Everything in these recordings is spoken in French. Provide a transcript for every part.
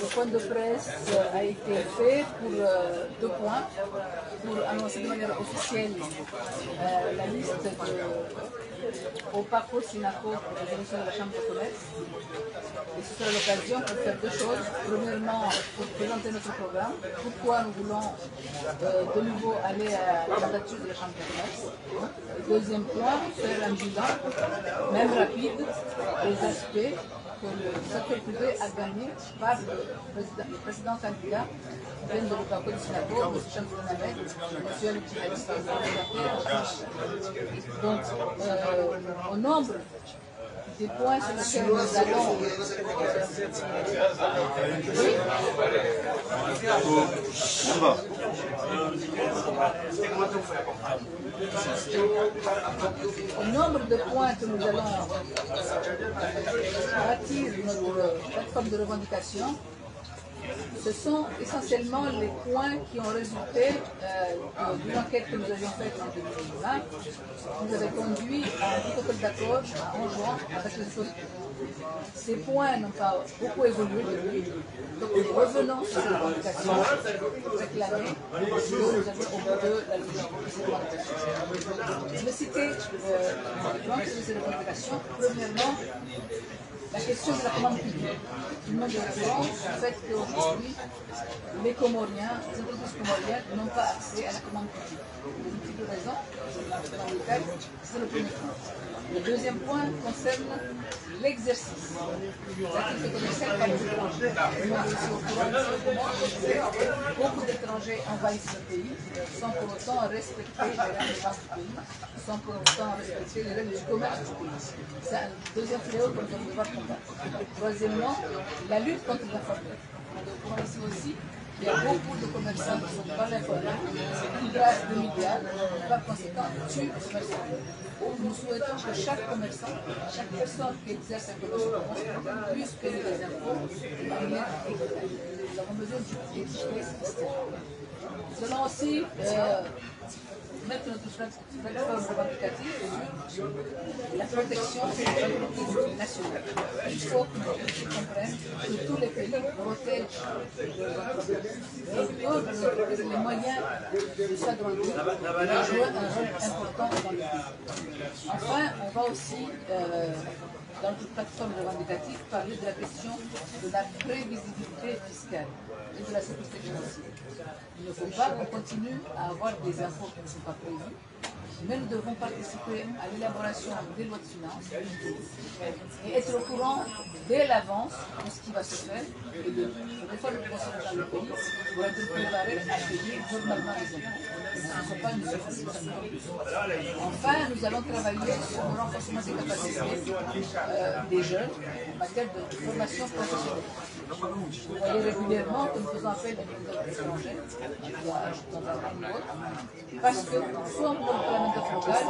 Le point de presse a été fait pour 2 points, pour annoncer de manière officielle la liste au parcours Sinaco pour les élections de la Chambre de commerce. Et ce sera l'occasion pour faire 2 choses. Premièrement, pour présenter notre programme, pourquoi nous voulons de nouveau aller à la mandature de la Chambre de commerce. Deuxième point, faire un bilan, même rapide, des aspects que le secteur privé a gagné par le précédent candidat, Ben de l'Opako de Sinaco, M. Champion Ahmed, M. Ali Djihadiste, donc, au nombre des points sur lesquels nous allons. Au nombre de points que nous allons bâtir notre plateforme de revendication, ce sont essentiellement les points qui ont résulté d'une enquête que nous avions faite en 2020, qui nous avait conduit à un protocole d'accord en juin avec les autorités. Ces points n'ont pas beaucoup évolué depuis, donc nous revenons sur ces revendications réclamées que nous avions au bout de la logique de ces revendications. Je vais citer les points de ces revendications. Premièrement, la question de la commande publique. Tout le monde est au courant du fait qu'aujourd'hui, les Comoriens, les entreprises comoriennes n'ont pas accès à la commande publique. Pour de multiples raisons, c'est le premier point. Le deuxième point concerne l'exercice. L'activité commerciale par les étrangers. Tout le monde est aussi au courant beaucoup d'étrangers envahissent le pays sans pour autant respecter les règles du pays, sans pour autant respecter les règles du commerce du pays. C'est un deuxième fléau que nous allons devoir combattre. Troisièmement, la lutte contre la fraude. On est au courant ici aussi. Il y a beaucoup de commerçants qui sont pas informés, qui brassent des milliards, et par conséquent tuent les commerçants. Nous souhaitons que chaque commerçant, chaque personne qui exerce un commerce puisse payer des impôts de manière équitable. Nous avons besoin d'équité systémique. Nous allons aussi mettre notre plateforme revendicative sur la protection des entreprises nationales. Il faut que nos pays comprennent que tous les pays protègent leurs entreprises et donnent aux entreprises les moyens de s'agrandir et de jouer un rôle important dans le pays. Enfin, on va aussi, dans notre plateforme revendicative, parler de la question de la prévisibilité fiscale et de la sécurité financière. Il ne faut pas qu'on continue à avoir des impôts qui ne sont pas prévus, mais nous devons participer à l'élaboration des lois de finances et être au courant dès l'avance de ce qui va se faire et de réformes qui vont se faire dans le pays pour être préparé à payer normalement les impôts. Ce ne sont pas une surprise. Enfin, nous allons travailler sur le renforcement des capacités des jeunes en matière de formation professionnelle. Vous voyez régulièrement que nous faisons appel à des étrangers dans un rang parce que nous sommes dans le parlementaire local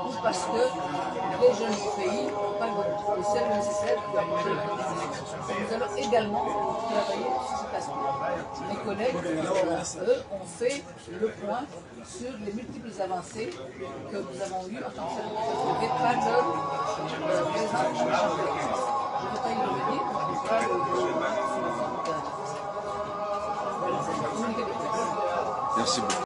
ou parce que les jeunes du pays n'ont pas le cerveau nécessaire pour apporter le contribution. Nous allons également travailler sur cet aspect. Mes collègues, eux, ont fait le point sur les multiples avancées que nous avons eues en tant que secrétaire privé par leur présence dans la Chambre. Je ne vais pas y revenir, je ne vais pas le Merci beaucoup.